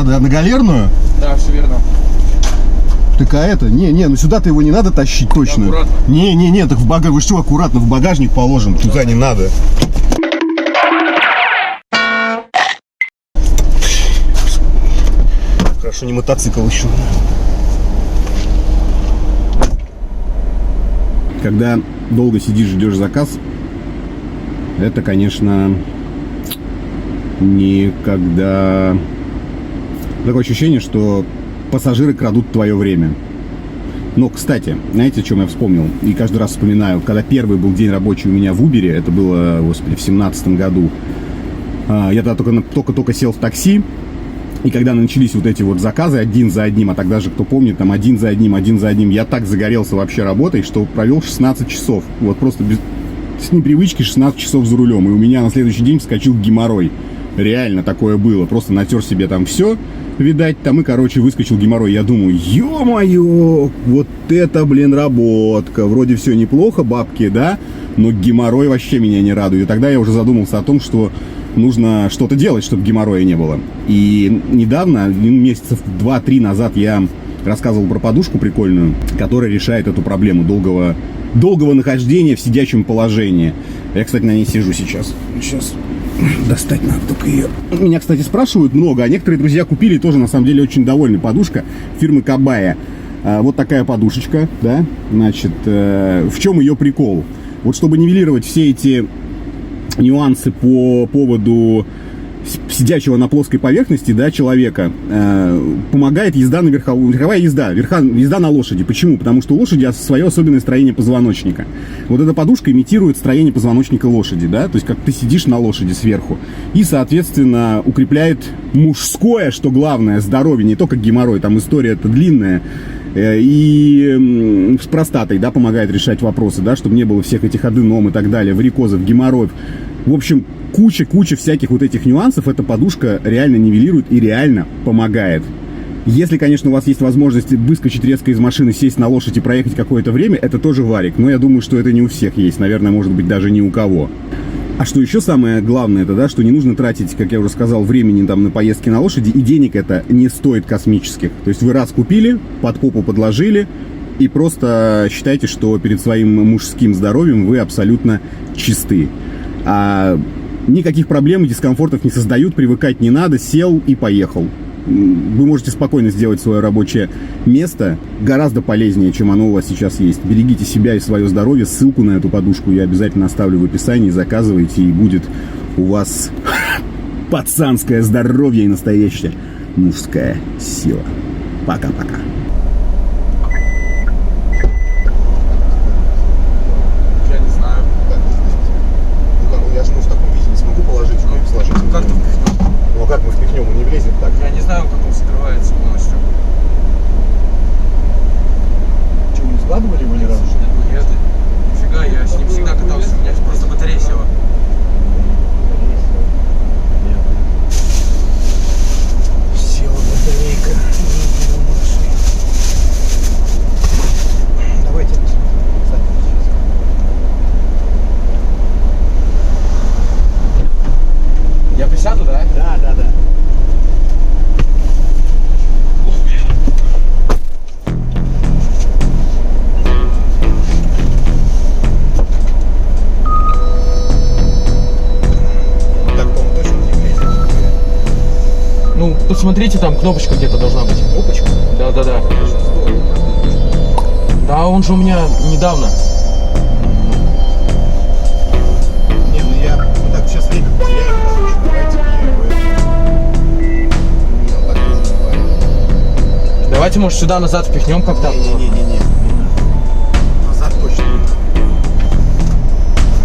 Да, на галерную? Да, все верно. Так а это, ну сюда-то его не надо тащить точно. Да, аккуратно. Не, так в багажник, вы что, аккуратно, в багажник положим, туда не надо. Хорошо, не мотоцикл еще. Когда долго сидишь, ждешь заказ, это, конечно, никогда... Такое ощущение, что пассажиры крадут твое время. Но, кстати, знаете, о чем я вспомнил? И каждый раз вспоминаю, когда первый был день рабочий у меня в Uber, это было, господи, в 17-м году. Я тогда только сел в такси. И когда начались вот эти вот заказы один за одним, а тогда же, кто помнит, там один за одним, я так загорелся вообще работой, что провел 16 часов. Вот просто с непривычки 16 часов за рулем. И у меня на следующий день вскочил геморрой. Реально такое было. Просто натер себе там все, видать, там и, короче, выскочил геморрой. Я думаю, ё-моё, вот это, блин, работка. Вроде все неплохо, бабки, да? Но геморрой вообще меня не радует. И тогда я уже задумался о том, что нужно что-то делать, чтобы геморроя не было. И недавно, месяцев 2-3 назад, я рассказывал про подушку прикольную, которая решает эту проблему долгого нахождения в сидячем положении. Я, кстати, на ней сижу сейчас. Сейчас достать надо только ее. Меня, кстати, спрашивают много, а некоторые друзья купили, тоже, на самом деле, очень довольны. Подушка фирмы Кабая. Вот такая подушечка, да, значит, в чем ее прикол? Вот чтобы нивелировать все эти нюансы по поводу сидящего на плоской поверхности, да, человека, помогает езда на верховая езда, езда на лошади. Почему? Потому что у лошади свое особенное строение позвоночника. Вот эта подушка имитирует строение позвоночника лошади, да, то есть как ты сидишь на лошади сверху. И, соответственно, укрепляет мужское, что главное, здоровье, не только геморрой, там история-то длинная. И с простатой, да, помогает решать вопросы, да, чтобы не было всех этих аденом и так далее, варикозов, геморроев. В общем, куча всяких вот этих нюансов эта подушка реально нивелирует и реально помогает. Если, конечно, у вас есть возможность выскочить резко из машины, сесть на лошадь и проехать какое-то время, это тоже варик. Но я думаю, что это не у всех есть. Наверное, может быть, даже ни у кого. А что еще самое главное, это, да, что не нужно тратить, как я уже сказал, времени там на поездки на лошади, и денег это не стоит космических. То есть вы раз купили, под попу подложили, и просто считайте, что перед своим мужским здоровьем вы абсолютно чисты. А никаких проблем и дискомфортов не создают, привыкать не надо, сел и поехал. Вы можете спокойно сделать свое рабочее место гораздо полезнее, чем оно у вас сейчас есть. Берегите себя и свое здоровье. Ссылку на эту подушку я обязательно оставлю в описании. Заказывайте, и будет у вас пацанское здоровье и настоящая мужская сила. Пока-пока. Я не знаю. Я же в таком виде не смогу положить, ноги сложить. Как ты впихнем? Ну а как мы впихнем? Он не влезет так. Я не знаю, как он скрывается полностью. Что, не складывали его ни разу? Нет, нифига, я с ним всегда катался, у меня просто батарея села. Села батарейка. Давайте. Я присяду, да? Да. Ну, посмотрите, там кнопочка где-то должна быть. Кнопочка? Да. Да, он же у меня недавно. Не, ну я вот так сейчас время потеряю, короче, давайте мне Давайте, может, сюда-назад впихнем как-то. Не. Назад точно не надо.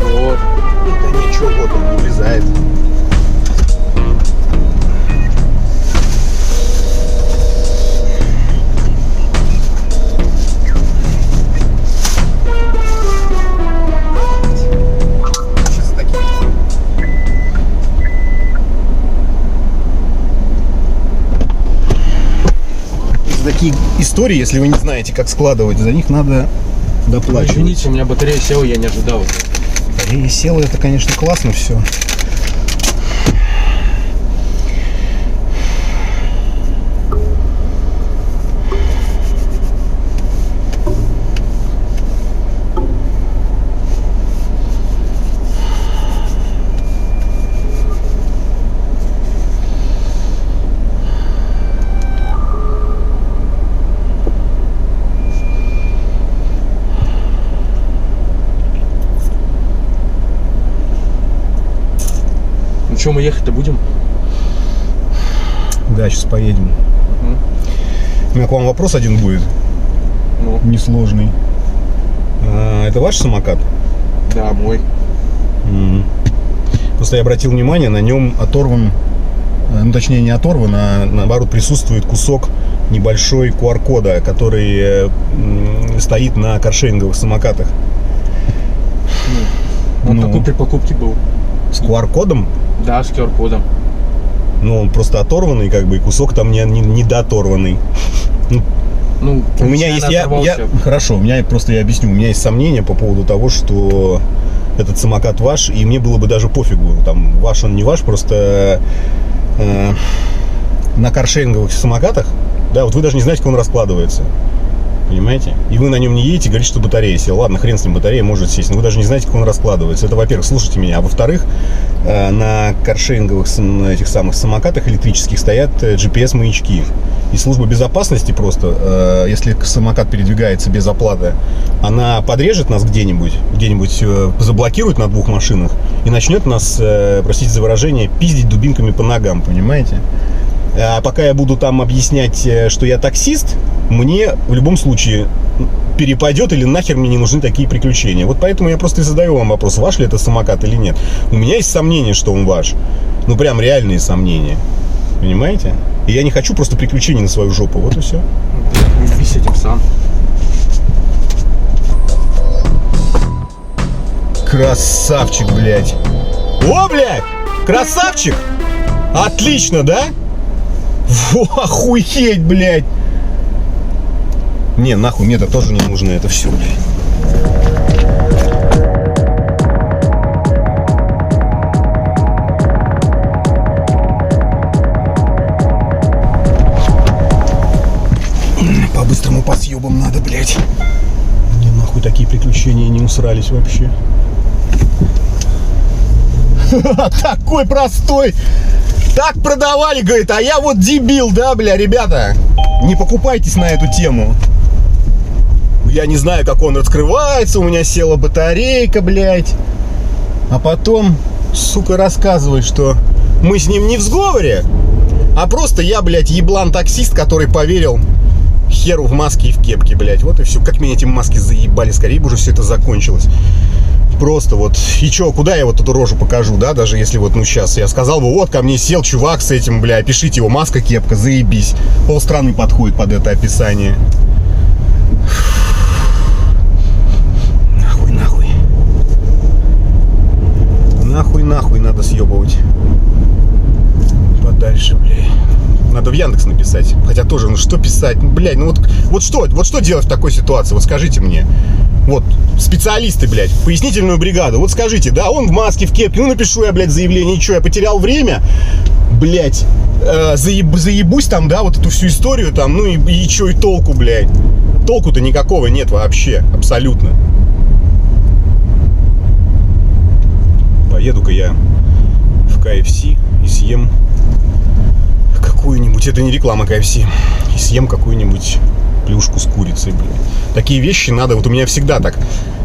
Вот. Да ничего, вот он не влезает. Такие истории, если вы не знаете, как складывать, за них надо доплачивать. Извините, у меня батарея села, я не ожидал. Батарея села, это, конечно, классно все. что, мы ехать-то будем? Да, сейчас поедем. У меня к вам вопрос один будет. Ну, Несложный. Это ваш самокат? да, мой. Просто я обратил внимание, на нем оторван, ну точнее не оторван, а наоборот присутствует кусок небольшой QR-кода, который стоит на каршеринговых самокатах. Он Ну. такой при покупке был. С QR-кодом, Да, с QR-кодом. но он просто оторванный, как бы, и кусок там не доторванный. Ну, У меня есть, хорошо, у меня просто, я объясню, у меня есть сомнения по поводу того, что этот самокат ваш, и мне было бы даже пофигу, там, ваш он не ваш, просто на каршеринговых самокатах, да, вот вы даже не знаете, как он раскладывается, понимаете? И вы на нем не едете, говорите, что батарея села. Ладно, хрен с ним, батарея может сесть, но вы даже не знаете, как он раскладывается. Это, во-первых, слушайте меня, а во-вторых, на каршеринговых этих самых самокатах электрических стоят GPS-маячки. И служба безопасности просто, если самокат передвигается без оплаты, она подрежет нас где-нибудь заблокирует на двух машинах и начнет нас, простите за выражение, пиздить дубинками по ногам, понимаете? А пока я буду там объяснять, что я таксист, мне в любом случае перепадет или нахер мне не нужны такие приключения. Вот поэтому я просто и задаю вам вопрос, ваш ли это самокат или нет. У меня есть сомнения, что он ваш. Ну прям реальные сомнения. Понимаете? И я не хочу просто приключений на свою жопу. Вот и все. Не с этим сам. Красавчик, блядь. О, блядь! Красавчик! Отлично, да? Во, охуеть, блядь! Не, нахуй, мне это тоже не нужно, это все, блядь. По-быстрому по съебам надо, блядь. Мне нахуй такие приключения не усрались вообще. Такой простой. Так продавали, говорит, а я вот дебил, да, бля, ребята. Не покупайтесь на эту тему. Я не знаю, как он раскрывается, у меня села батарейка, блядь. А потом, сука, рассказывает, что мы с ним не в сговоре, а просто я, блядь, еблан-таксист, который поверил херу в маске и в кепке, блядь. Вот и все. Как меня эти маски заебали, скорее бы уже все это закончилось. Просто вот, и чё, куда я вот эту рожу покажу, да, даже если вот, ну, сейчас я сказал бы, вот, ко мне сел чувак с этим, бля, опишите его, маска, кепка, заебись. Полстраны подходит под это описание. Нахуй, нахуй. Нахуй, нахуй надо съебывать. Подальше, бля. Надо в Яндекс написать. Хотя тоже, ну что писать? Ну, блядь, ну вот что делать в такой ситуации? Вот скажите мне. Вот, специалисты, блядь, пояснительную бригаду. Вот скажите, да, он в маске, в кепке. Ну, напишу я, блядь, заявление. Ничего, я потерял время. Блядь, заебусь там, да, вот эту всю историю там. Ну и чё, и толку, блядь. Толку-то никакого нет вообще. Абсолютно. Поеду-ка я в KFC и съем какую-нибудь, это не реклама KFC, и съем какую-нибудь плюшку с курицей, блин. Такие вещи надо, вот у меня всегда так.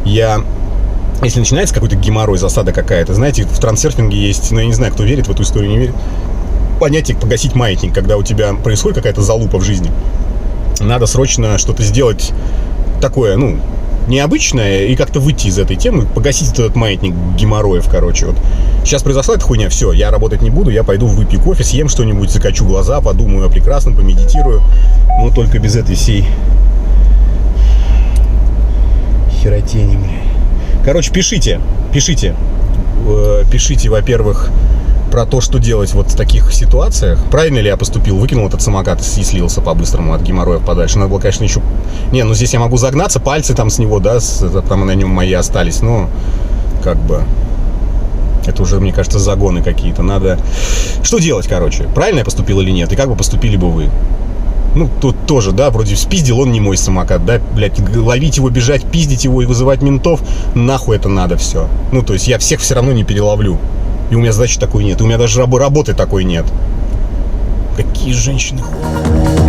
Если начинается какой-то геморрой, засада какая-то, знаете, в трансерфинге есть, ну я не знаю, кто верит в эту историю, не верит, понятие погасить маятник, когда у тебя происходит какая-то залупа в жизни. Надо срочно что-то сделать такое, ну, необычное и как-то выйти из этой темы, погасить этот маятник геморроев, короче. Вот сейчас произошла эта хуйня, все, я работать не буду, я пойду выпью кофе, съем что-нибудь, закачу глаза, подумаю о прекрасном, помедитирую, но только без этой всей херотени, бля. Короче, пишите, во-первых, про то, что делать вот в таких ситуациях. Правильно ли я поступил? Выкинул этот самокат и слился по-быстрому от геморроев подальше. Надо было, конечно, еще... Не, ну здесь я могу загнаться, пальцы там с него, да, там на нем мои остались, но как бы... Это уже, мне кажется, загоны какие-то. Надо... Что делать, короче? Правильно я поступил или нет? И как бы поступили бы вы? Ну, тут тоже, да, вроде спиздил, он не мой самокат, да, блядь, ловить его, бежать, пиздить его и вызывать ментов, нахуй это надо все. Ну, то есть я всех все равно не переловлю. И у меня задачи такой нет. И у меня даже работы такой нет. Какие женщины хуй.